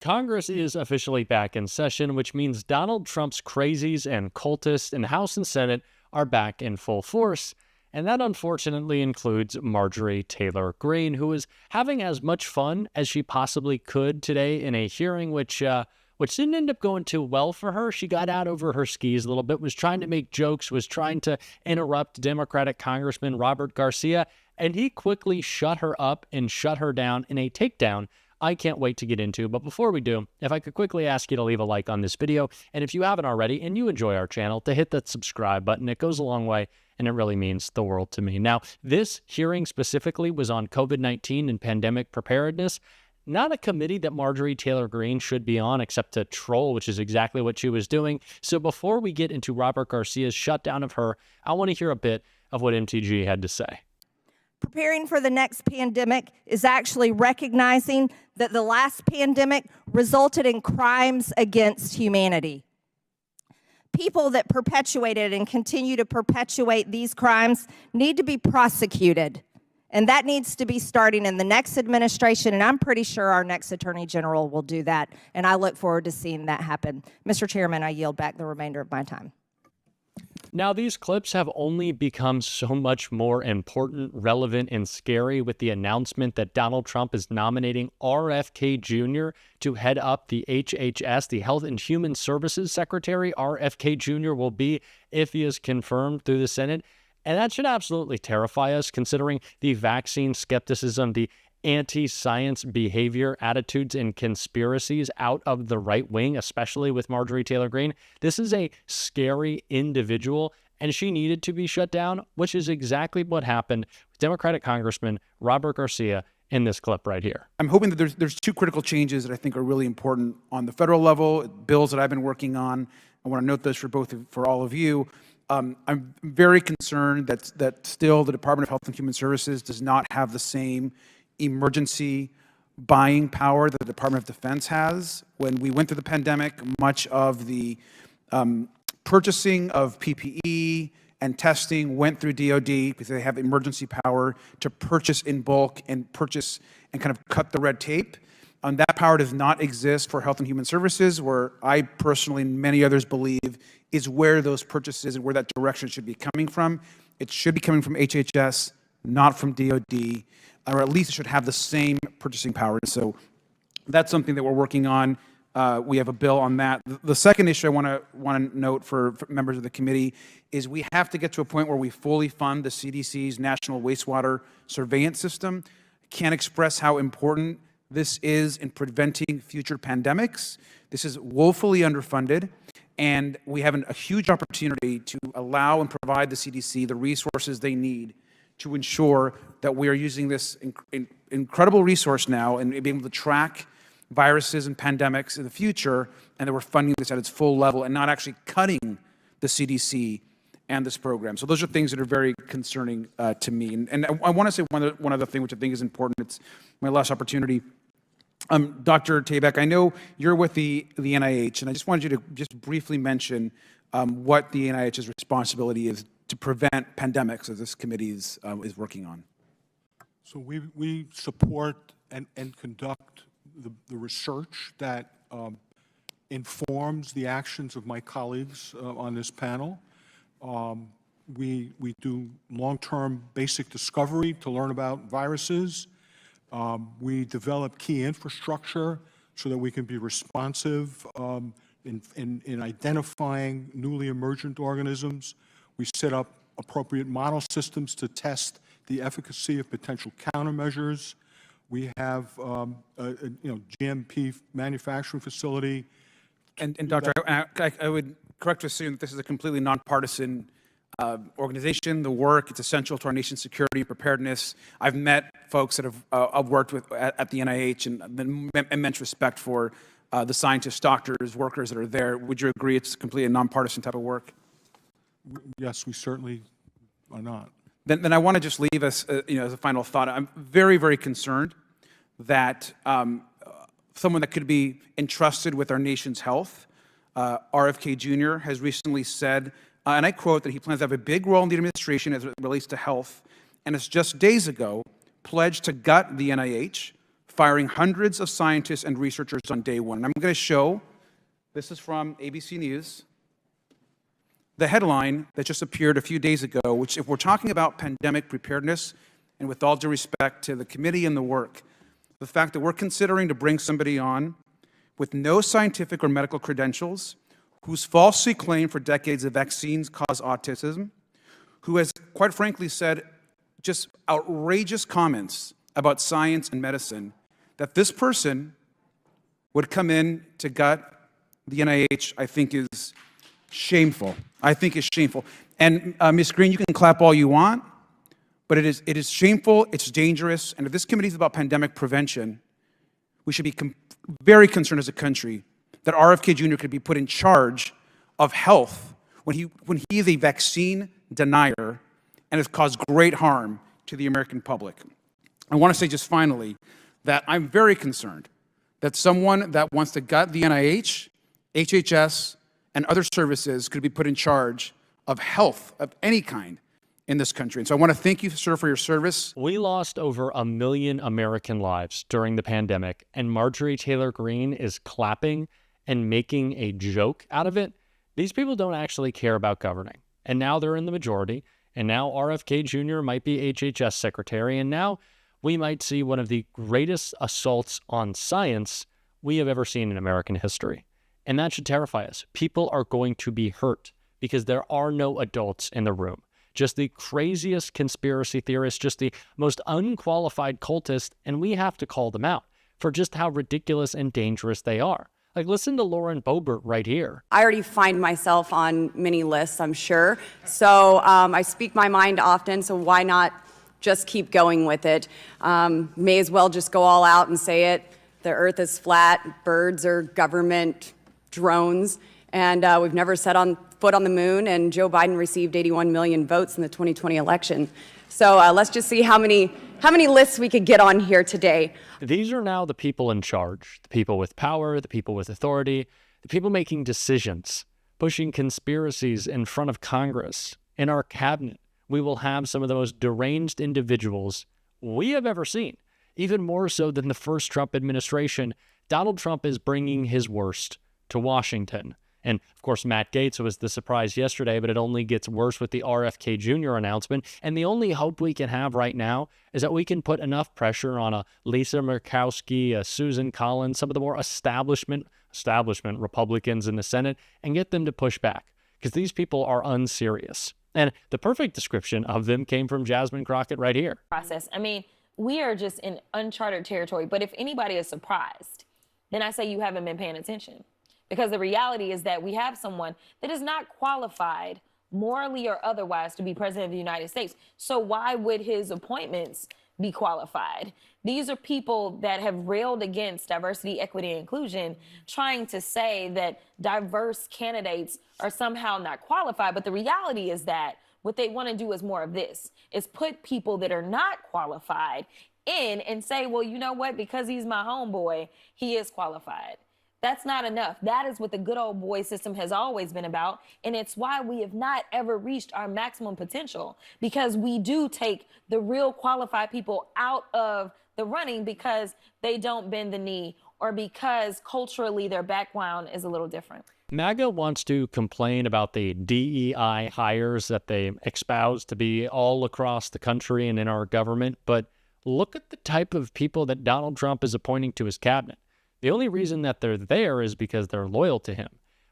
Congress is officially back in session, which means Donald Trump's crazies and cultists in House and Senate are back in full force. And that unfortunately includes Marjorie Taylor Greene, who is having as much fun as she possibly could today in a hearing which didn't end up going too well for her. She got out over her skis a little bit, was trying to make jokes, was trying to interrupt Democratic Congressman Robert Garcia, and he quickly shut her up and shut her down in a takedown I can't wait to get into. But before we do, if I could quickly ask you to leave a like on this video, and if you haven't already and you enjoy our channel, to hit that subscribe button. It goes a long way, and it really means the world to me. Now, this hearing specifically was on COVID-19 and pandemic preparedness. Not a committee that Marjorie Taylor Greene should be on, except to troll, which is exactly what she was doing. So before we get into Robert Garcia's shutdown of her, I want to hear a bit of what MTG had to say. Preparing for the next pandemic is actually recognizing that the last pandemic resulted in crimes against humanity. People that perpetuated and continue to perpetuate these crimes need to be prosecuted. And that needs to be starting in the next administration, and I'm pretty sure our next Attorney General will do that, and I look forward to seeing that happen. Mr. Chairman, I yield back the remainder of my time. Now, these clips have only become so much more important, relevant, and scary with the announcement that Donald Trump is nominating RFK Jr. to head up the HHS, the Health and Human Services Secretary. RFK Jr. will be, if he is confirmed through the Senate. And that should absolutely terrify us, considering the vaccine skepticism, the anti-science behavior, attitudes, and conspiracies out of the right wing, especially with Marjorie Taylor Greene. This is a scary individual, and she needed to be shut down, which is exactly what happened with Democratic Congressman Robert Garcia in this clip right here. I'm hoping that there's two critical changes that I think are really important on the federal level, bills that I've been working on. I want to note this for all of you. I'm very concerned that still the Department of Health and Human Services does not have the same emergency buying power that the Department of Defense has. When we went through the pandemic, much of the purchasing of PPE and testing went through DoD because they have emergency power to purchase in bulk and purchase and kind of cut the red tape. That power does not exist for Health and Human Services, where I personally and many others believe is where those purchases and where that direction should be coming from. It should be coming from HHS, not from DoD, or at least it should have the same purchasing power. So that's something that we're working on. We have a bill on that. The second issue I want to note for members of the committee is we have to get to a point where we fully fund the CDC's National Wastewater Surveillance System. Can't express how important this is in preventing future pandemics. This is woefully underfunded, and we have a huge opportunity to allow and provide the CDC the resources they need to ensure that we are using this incredible resource now and being able to track viruses and pandemics in the future, and that we're funding this at its full level and not actually cutting the CDC and this program. So those are things that are very concerning to me. And I want to say one other thing which I think is important. It's my last opportunity. Dr. Tabak, I know you're with the NIH, and I just wanted you to just briefly mention what the NIH's responsibility is to prevent pandemics, as this committee is working on. So we support and conduct the research that informs the actions of my colleagues on this panel. We do long-term basic discovery to learn about viruses. We develop key infrastructure so that we can be responsive in identifying newly emergent organisms. We set up appropriate model systems to test the efficacy of potential countermeasures. We have GMP manufacturing facility. And Doctor, I would correct to assume that this is a completely nonpartisan organization. The work, it's essential to our nation's security and preparedness. I've met folks that I've worked with at the NIH and immense respect for the scientists, doctors, workers that are there. Would you agree it's completely a nonpartisan type of work? Yes, we certainly are not. Then I want to just leave us, as a final thought. I'm very, very concerned that someone that could be entrusted with our nation's health, RFK Jr., has recently said, and I quote, that he plans to have a big role in the administration as it relates to health, and has just days ago pledged to gut the NIH, firing hundreds of scientists and researchers on day one. And I'm going to show, this is from ABC News, the headline that just appeared a few days ago, which, if we're talking about pandemic preparedness, and with all due respect to the committee and the work, the fact that we're considering to bring somebody on with no scientific or medical credentials, who's falsely claimed for decades that vaccines cause autism, who has, quite frankly, said just outrageous comments about science and medicine, that this person would come in to gut the NIH, I think is shameful. I think is shameful. And Ms. Greene, you can clap all you want, but it is shameful, it's dangerous, and if this committee is about pandemic prevention, we should be very concerned as a country that RFK Jr. could be put in charge of health when he is a vaccine denier and has caused great harm to the American public. I want to say just finally that I'm very concerned that someone that wants to gut the NIH, HHS, and other services could be put in charge of health of any kind in this country. And so I want to thank you, sir, for your service. We lost over 1 million American lives during the pandemic, and Marjorie Taylor Greene is clapping and making a joke out of it. These people don't actually care about governing. And now they're in the majority, and now RFK Jr. might be HHS secretary, and now we might see one of the greatest assaults on science we have ever seen in American history. And that should terrify us. People are going to be hurt because there are no adults in the room. Just the craziest conspiracy theorists, just the most unqualified cultists, and we have to call them out for just how ridiculous and dangerous they are. Like, listen to Lauren Boebert right here. I already find myself on many lists, I'm sure. So I speak my mind often, so why not just keep going with it? May as well just go all out and say it. The earth is flat, birds are government drones, and we've never set foot on the moon, and Joe Biden received 81 million votes in the 2020 election. So let's just see how many lists we could get on here today. These are now the people in charge, the people with power, the people with authority, the people making decisions, pushing conspiracies in front of Congress. In our cabinet, we will have some of the most deranged individuals we have ever seen. Even more so than the first Trump administration, Donald Trump is bringing his worst to Washington. And, of course, Matt Gaetz was the surprise yesterday, but it only gets worse with the RFK Jr. announcement. And the only hope we can have right now is that we can put enough pressure on a Lisa Murkowski, a Susan Collins, some of the more establishment Republicans in the Senate, and get them to push back, because these people are unserious. And the perfect description of them came from Jasmine Crockett right here. I mean, we are just in uncharted territory. But if anybody is surprised, then I say you haven't been paying attention. Because the reality is that we have someone that is not qualified morally or otherwise to be president of the United States. So why would his appointments be qualified? These are people that have railed against diversity, equity, and inclusion, trying to say that diverse candidates are somehow not qualified. But the reality is that what they want to do is more of this, is put people that are not qualified in and say, well, you know what, because he's my homeboy, he is qualified. That's not enough. That is what the good old boy system has always been about. And it's why we have not ever reached our maximum potential, because we do take the real qualified people out of the running because they don't bend the knee or because culturally their background is a little different. MAGA wants to complain about the DEI hires that they espouse to be all across the country and in our government, but look at the type of people that Donald Trump is appointing to his cabinet. The only reason that they're there is because they're loyal to him.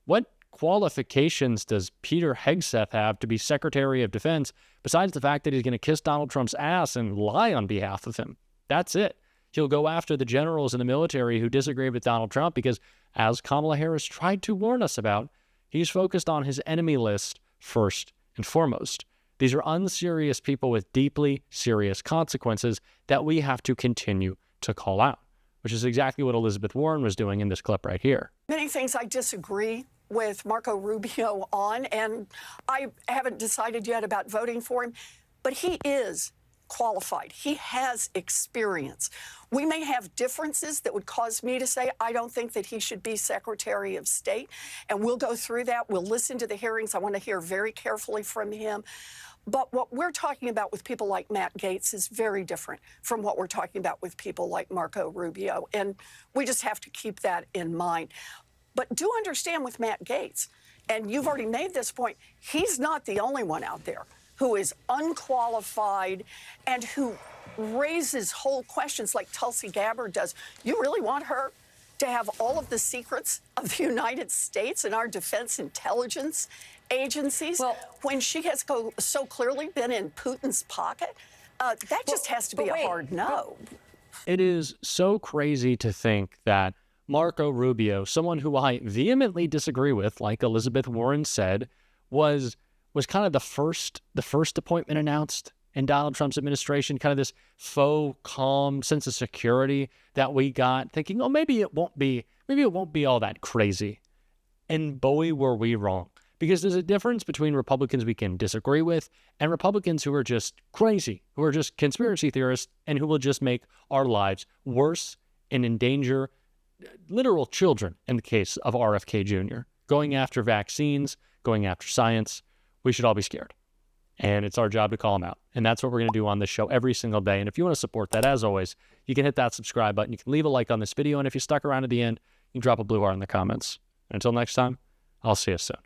What qualifications does Peter Hegseth have to be Secretary of Defense besides the fact that he's going to kiss Donald Trump's ass and lie on behalf of him? That's it. He'll go after the generals in the military who disagree with Donald Trump because, as Kamala Harris tried to warn us about, he's focused on his enemy list first and foremost. These are unserious people with deeply serious consequences that we have to continue to call out, which is exactly what Elizabeth Warren was doing in this clip right here. Many things I disagree with Marco Rubio on, and I haven't decided yet about voting for him, but he is qualified. He has experience. We may have differences that would cause me to say, I don't think that he should be Secretary of State, and we'll go through that. We'll listen to the hearings. I want to hear very carefully from him. But what we're talking about with people like Matt Gaetz is very different from what we're talking about with people like Marco Rubio. And we just have to keep that in mind. But do understand with Matt Gaetz, and you've already made this point, he's not the only one out there who is unqualified and who raises whole questions like Tulsi Gabbard does. You really want her to have all of the secrets of the United States and our defense intelligence agencies when she has so clearly been in Putin's pocket? That just has to be a hard no. It is so crazy to think that Marco Rubio, someone who I vehemently disagree with, like Elizabeth Warren said, was kind of the first appointment announced in Donald Trump's administration, kind of this faux calm sense of security that we got, thinking, oh, maybe it won't be all that crazy. And boy, were we wrong. Because there's a difference between Republicans we can disagree with and Republicans who are just crazy, who are just conspiracy theorists, and who will just make our lives worse and endanger literal children in the case of RFK Jr. Going after vaccines, going after science, we should all be scared. And it's our job to call them out. And that's what we're going to do on this show every single day. And if you want to support that, as always, you can hit that subscribe button. You can leave a like on this video. And if you stuck around to the end, you can drop a blue heart in the comments. Until next time, I'll see you soon.